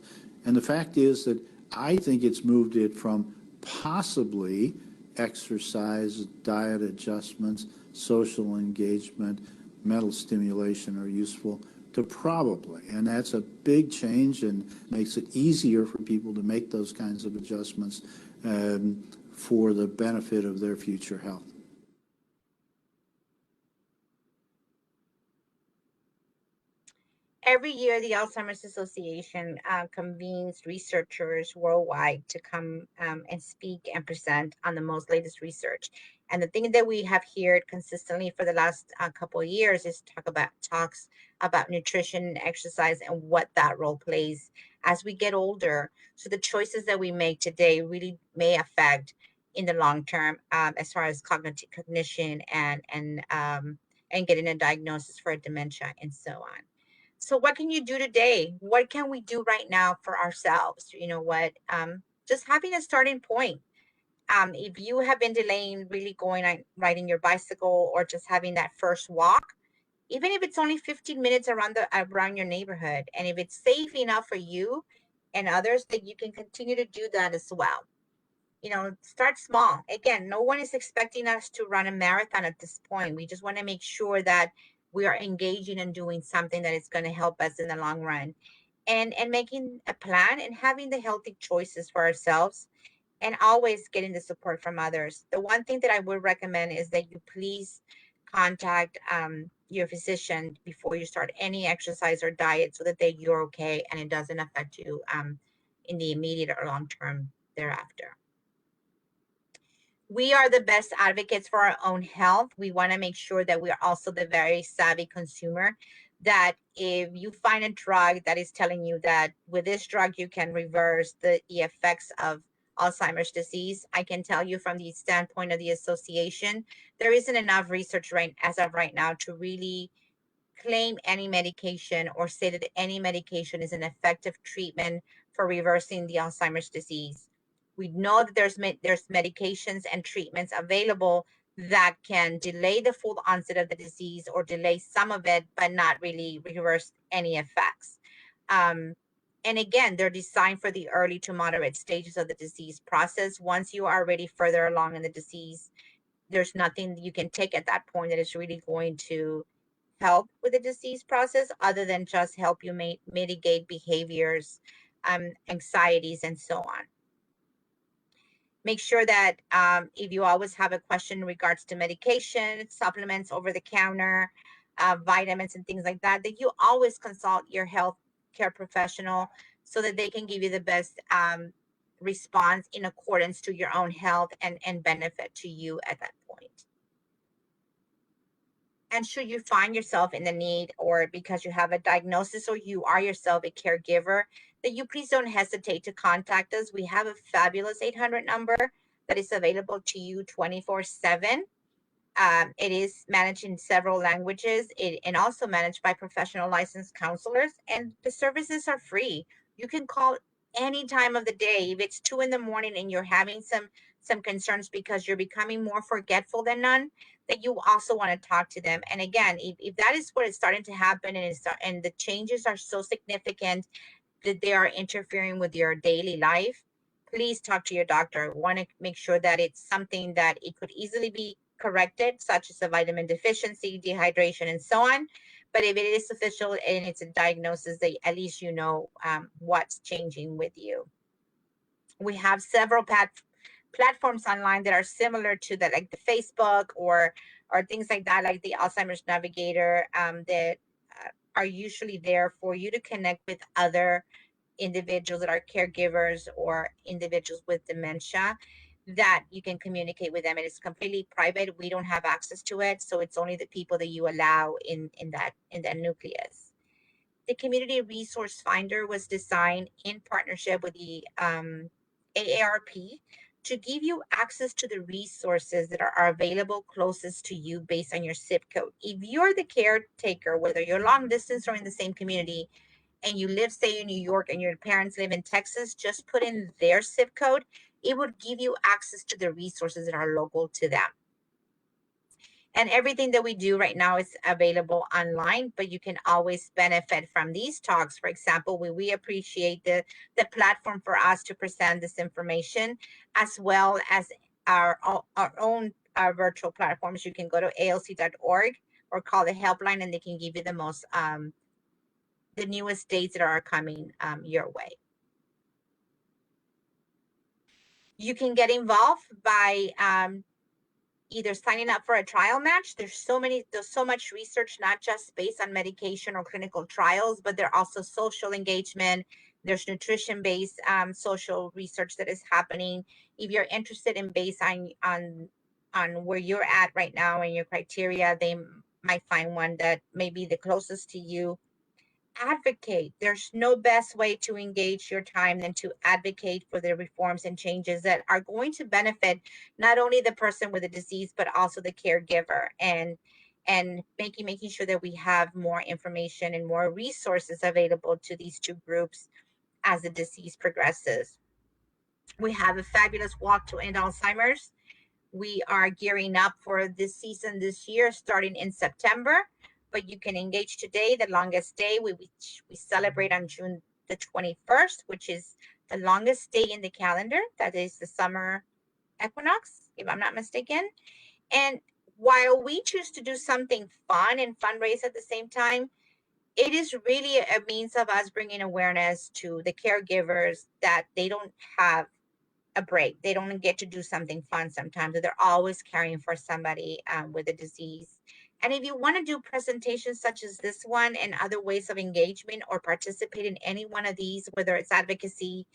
Speaker 6: And the fact is that I think it's moved it from possibly exercise, diet adjustments, social engagement, mental stimulation are useful, to probably. And that's a big change and makes it easier for people to make those kinds of adjustments for the benefit of their future health.
Speaker 3: Every year, the Alzheimer's Association convenes researchers worldwide to come and speak and present on the most latest research. And the thing that we have heard consistently for the last couple of years is talks about nutrition and exercise and what that role plays as we get older. So the choices that we make today really may affect in the long term as far as cognition and getting a diagnosis for a dementia and so on. So what can you do today? What can we do right now for ourselves? You know what? Just having a starting point. If you have been delaying really going on riding your bicycle or just having that first walk, even if it's only 15 minutes around your neighborhood, and if it's safe enough for you and others, that you can continue to do that as well. You know, start small. Again, no one is expecting us to run a marathon at this point. We just want to make sure that we are engaging and doing something that is going to help us in the long run, and making a plan and having the healthy choices for ourselves, and always getting the support from others. The one thing that I would recommend is that you please contact your physician before you start any exercise or diet, so that you're okay and it doesn't affect you in the immediate or long term thereafter. We are the best advocates for our own health. We want to make sure that we are also the very savvy consumer, that if you find a drug that is telling you that with this drug you can reverse the effects of Alzheimer's disease, I can tell you from the standpoint of the association, there isn't enough research as of right now to really claim any medication or say that any medication is an effective treatment for reversing the Alzheimer's disease. We know that there's medications and treatments available that can delay the full onset of the disease or delay some of it, but not really reverse any effects. And again, they're designed for the early to moderate stages of the disease process. Once you are already further along in the disease, there's nothing you can take at that point that is really going to help with the disease process other than just help you mitigate behaviors, anxieties, and so on. Make sure that if you always have a question in regards to medication, supplements, over the counter, vitamins and things like that, that you always consult your health care professional so that they can give you the best response in accordance to your own health and benefit to you at that point. And should you find yourself in the need, or because you have a diagnosis or you are yourself a caregiver, that you please don't hesitate to contact us. We have a fabulous 800 number that is available to you 24/7. It is managed in several languages and also managed by professional licensed counselors, and the services are free. You can call any time of the day. If it's 2 in.the morning and you're having some concerns because you're becoming more forgetful than none, that you also want to talk to them. And again, if that is what is starting to happen and the changes are so significant that they are interfering with your daily life, please talk to your doctor. Want to make sure that it's something that it could easily be corrected, such as a vitamin deficiency, dehydration, and so on. But if it is official and it's a diagnosis, that at least you know what's changing with you. We have several platforms online that are similar to that, like the Facebook or things like that, like the Alzheimer's Navigator, that are usually there for you to connect with other individuals that are caregivers or individuals with dementia. that you can communicate with them. And it's completely private. We don't have access to it. So it's only the people that you allow in that nucleus. The Community Resource Finder was designed in partnership with the AARP to give you access to the resources that are available closest to you based on your zip code. If you're the caretaker, whether you're long distance or in the same community, and you live, say, in New York and your parents live in Texas, just put in their zip code. It would give you access to the resources that are local to them. And everything that we do right now is available online, but you can always benefit from these talks. For example, we appreciate the platform for us to present this information, as well as our own virtual platforms. You can go to alc.org or call the helpline, and they can give you the most the newest dates that are coming your way. You can get involved by either signing up for a trial match. There's so much research, not just based on medication or clinical trials, but there are also social engagement. There's nutrition-based social research that is happening. If you're interested in based on where you're at right now and your criteria, they might find one that may be the closest to you. Advocate. There's no best way to engage your time than to advocate for the reforms and changes that are going to benefit not only the person with the disease, but also the caregiver, and making sure that we have more information and more resources available to these two groups as the disease progresses. We have a fabulous walk to end Alzheimer's. We are gearing up for this season this year, starting in September, but you can engage today. The longest day, we celebrate on June the 21st, which is the longest day in the calendar. That is the summer equinox, if I'm not mistaken. And while we choose to do something fun and fundraise at the same time, it is really a means of us bringing awareness to the caregivers that they don't have a break. They don't get to do something fun sometimes. They're always caring for somebody with a disease. And if you want to do presentations such as this one and other ways of engagement or participate in any one of these, whether it's advocacy,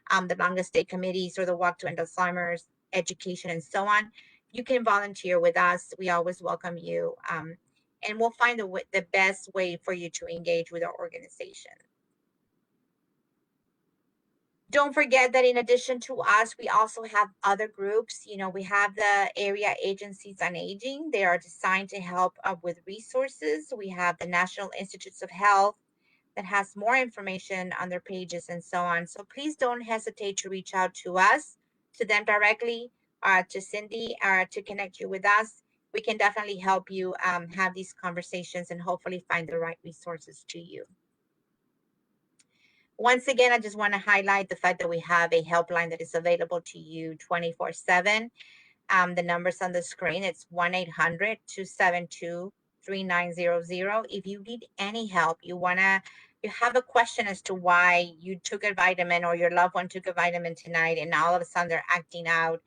Speaker 3: the longest day committees, or the walk to end Alzheimer's, education, and so on, you can volunteer with us. We always welcome you. And we'll find the best way for you to engage with our organization. Don't forget that in addition to us, we also have other groups. You know, we have the area agencies on aging. They are designed to help with resources. We have the National Institutes of Health that has more information on their pages and so on. So please don't hesitate to reach out to us, to them directly, to Cindy, to connect you with us. We can definitely help you have these conversations and hopefully find the right resources to you. Once again, I just want to highlight the fact that we have a helpline that is available to you 24/7. The number's on the screen. It's 1-800-272-3900. If you need any help, you have a question as to why you took a vitamin or your loved one took a vitamin tonight and all of a sudden they're acting out,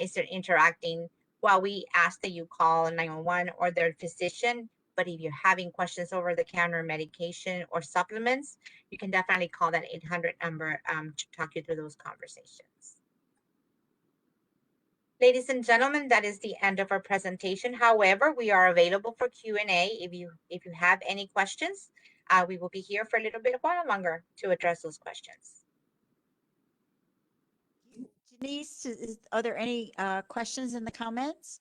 Speaker 3: is they're interacting, well, we ask that you call 911 or their physician. But if you're having questions over the counter medication or supplements, you can definitely call that 800 number to talk you through those conversations. Ladies and gentlemen, that is the end of our presentation. However, we are available for Q&A. If you have any questions, we will be here for a little bit while longer to address those questions.
Speaker 2: Denise, are there any questions in the comments?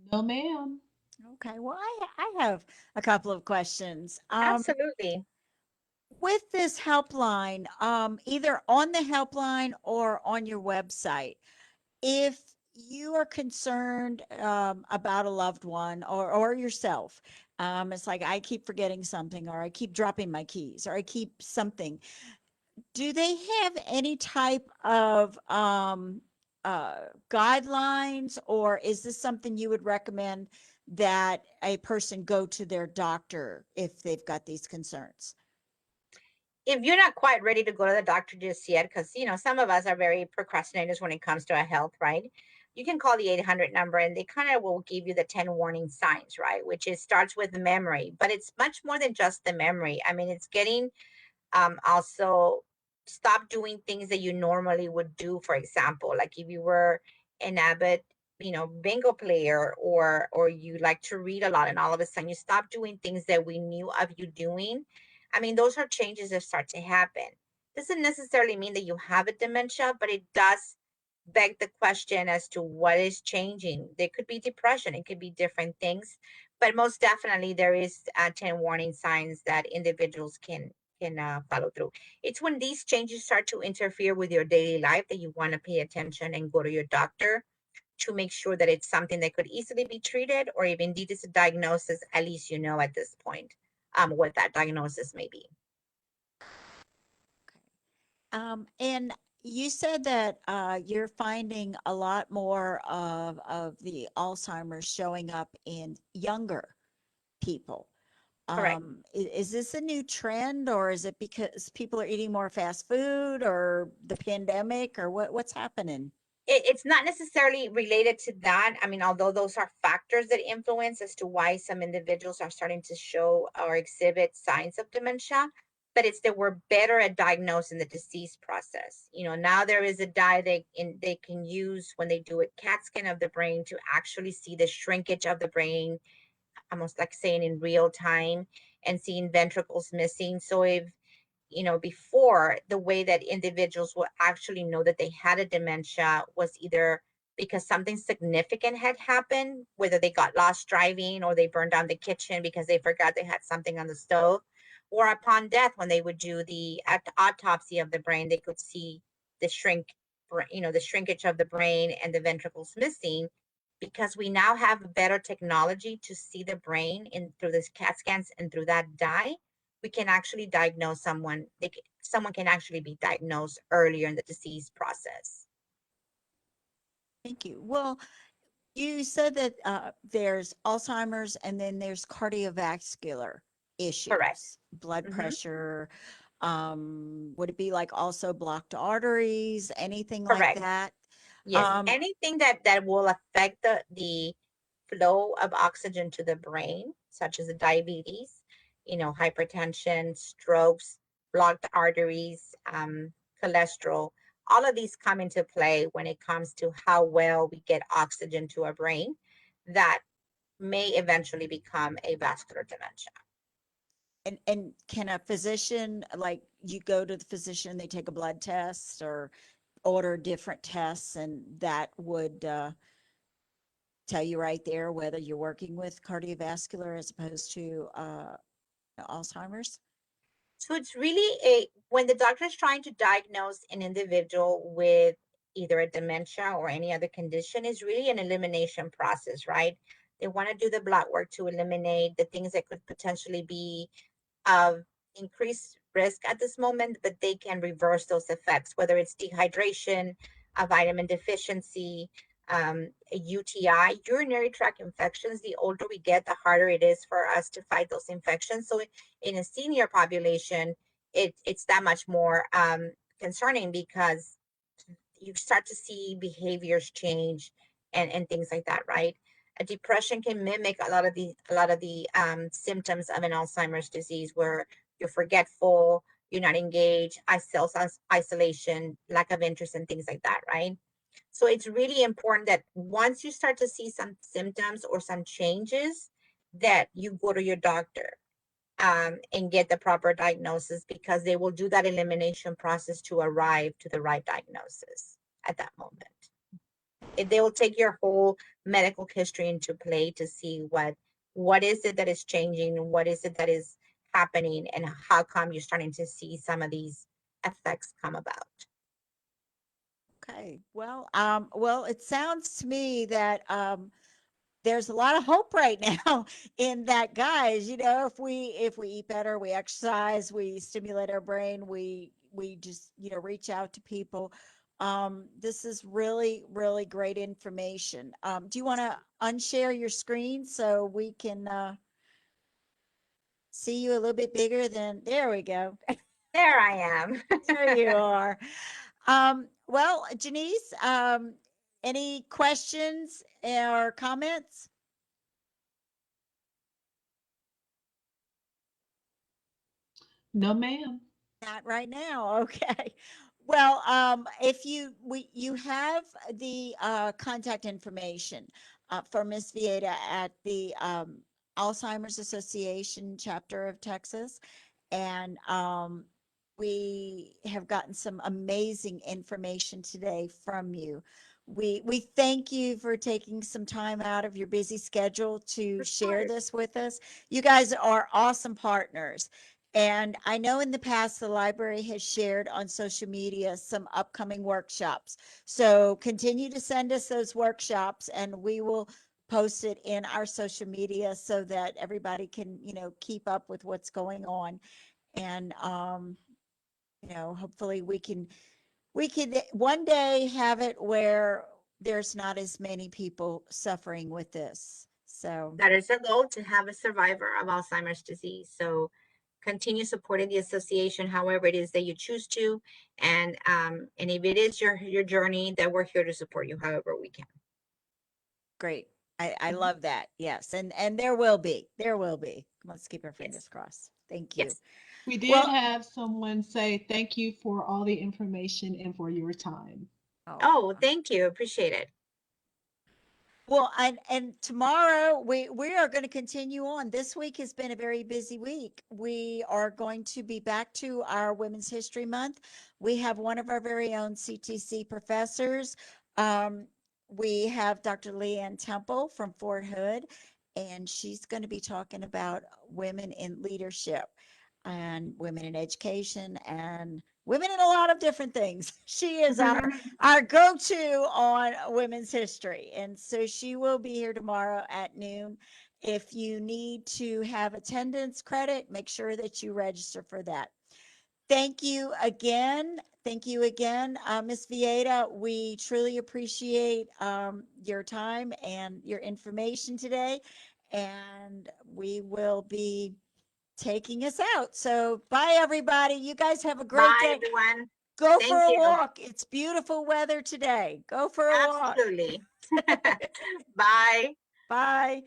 Speaker 7: No, ma'am.
Speaker 2: Okay, well, I have a couple of questions.
Speaker 3: Absolutely.
Speaker 2: With this helpline, either on the helpline or on your website, if you are concerned about a loved one or yourself, it's like I keep forgetting something, or I keep dropping my keys, or I keep something. Do they have any type of guidelines, or is this something you would recommend that a person go to their doctor if they've got these concerns?
Speaker 3: If you're not quite ready to go to the doctor just yet, because some of us are very procrastinators when it comes to our health, right? You can call the 800 number and they kind of will give you the 10 warning signs, right? Which starts with the memory, but it's much more than just the memory. I mean, it's getting also stop doing things that you normally would do. For example, like if you were an avid, bingo player, or you like to read a lot, and all of a sudden you stop doing things that we knew of you doing. I mean, those are changes that start to happen. Doesn't necessarily mean that you have a dementia, but it does beg the question as to what is changing. There could be depression, it could be different things, but most definitely there is 10 warning signs that individuals can follow through. It's when these changes start to interfere with your daily life that you want to pay attention and go to your doctor to make sure that it's something that could easily be treated, or if indeed it's a diagnosis, at least you know at this point what that diagnosis may be.
Speaker 2: And you said that you're finding a lot more of the Alzheimer's showing up in younger people.
Speaker 3: Correct.
Speaker 2: Is this a new trend, or is it because people are eating more fast food, or the pandemic, or what's happening?
Speaker 3: It's not necessarily related to that. I mean, although those are factors that influence as to why some individuals are starting to show or exhibit signs of dementia, but it's that we're better at diagnosing the disease process. Now there is a dye they can use when they do a CAT scan of the brain to actually see the shrinkage of the brain, almost like saying in real time, and seeing ventricles missing. So if before, the way that individuals will actually know that they had a dementia was either because something significant had happened, whether they got lost driving or they burned down the kitchen because they forgot they had something on the stove, or upon death when they would do the autopsy of the brain, they could see the the shrinkage of the brain and the ventricles missing, because we now have better technology to see the brain through this CAT scans and through that dye. We can actually diagnose someone. Someone can actually be diagnosed earlier in the disease process.
Speaker 2: Thank you. Well, you said that there's Alzheimer's and then there's cardiovascular
Speaker 3: Correct.
Speaker 2: issues, blood
Speaker 3: Hmm.
Speaker 2: pressure. Would it be like also blocked arteries, anything like
Speaker 3: Correct.
Speaker 2: that?
Speaker 3: Yes.
Speaker 2: Um,
Speaker 3: Anything that will affect the flow of oxygen to the brain, such as the diabetes, hypertension, strokes, blocked arteries, cholesterol, all of these come into play when it comes to how well we get oxygen to our brain, that may eventually become a vascular dementia.
Speaker 2: and can a physician, like you go to the physician, they take a blood test or order different tests, and that would tell you right there whether you're working with cardiovascular as opposed to Alzheimer's?
Speaker 3: So it's really when the doctor is trying to diagnose an individual with either a dementia or any other condition, is really an elimination process, right? They want to do the blood work to eliminate the things that could potentially be of increased risk at this moment, but they can reverse those effects, whether it's dehydration, a vitamin deficiency, a UTI, urinary tract infections. The older we get, the harder it is for us to fight those infections. So in a senior population, it's that much more concerning, because you start to see behaviors change and things like that, right? A depression can mimic a lot of the symptoms of an Alzheimer's disease, where you're forgetful, you're not engaged, isolation, lack of interest, and things like that, right? So it's really important that once you start to see some symptoms or some changes, that you go to your doctor and get the proper diagnosis, because they will do that elimination process to arrive to the right diagnosis at that moment. They will take your whole medical history into play to see what is it that is changing, and what is it that is happening, and how come you're starting to see some of these effects come about.
Speaker 2: Okay. Well, it sounds to me that there's a lot of hope right now in that, guys. If we eat better, we exercise, we stimulate our brain, we just reach out to people. This is really, really great information. Do you want to unshare your screen so we can see you a little bit bigger than? There we go.
Speaker 3: There I am.
Speaker 2: There you are. Well, Janice, any questions or comments?
Speaker 7: No, ma'am.
Speaker 2: Not right now. Okay. Well, if you have the contact information for Miss Vieyra at the Alzheimer's Association chapter of Texas, and we have gotten some amazing information today from you. We thank you for taking some time out of your busy schedule to
Speaker 3: Of
Speaker 2: share
Speaker 3: course.
Speaker 2: this with us. You guys are awesome partners. And I know in the past, the library has shared on social media some upcoming workshops. So continue to send us those workshops and we will post it in our social media so that everybody can, keep up with what's going on. And, hopefully we could one day have it where there's not as many people suffering with this. So
Speaker 3: That is a goal, to have a survivor of Alzheimer's disease. So continue supporting the association, however it is that you choose to. And if it is your journey, that we're here to support you however we can.
Speaker 2: great. I
Speaker 3: Mhm.
Speaker 2: love that. Yes. And there will be. There will be. Let's keep our
Speaker 3: Yes.
Speaker 2: fingers crossed. Thank you.
Speaker 3: Yes.
Speaker 7: We did
Speaker 2: Well,
Speaker 7: have someone say thank you for all the information and for your time.
Speaker 3: Oh, thank you. Appreciate it.
Speaker 2: well, and tomorrow we are going to continue on. This week has been a very busy week. We are going to be back to our Women's History Month. We have one of our very own CTC professors. Um, we have Dr. Leanne Temple from Fort Hood, and she's going to be talking about women in leadership and women in education and women in a lot of different things. She is our go-to on women's history. And so she will be here tomorrow at noon. If you need to have attendance credit, make sure that you register for that. Thank you again. Thank you again, Ms. Vieyra. We truly appreciate your time and your information today. And we will be taking us out. So bye, everybody. You guys have a great
Speaker 3: Bye,
Speaker 2: day.
Speaker 3: everyone.
Speaker 2: Go for
Speaker 3: Thank
Speaker 2: a
Speaker 3: you.
Speaker 2: walk. It's beautiful weather today. Go for a walk.
Speaker 3: Absolutely. Bye.
Speaker 2: Bye.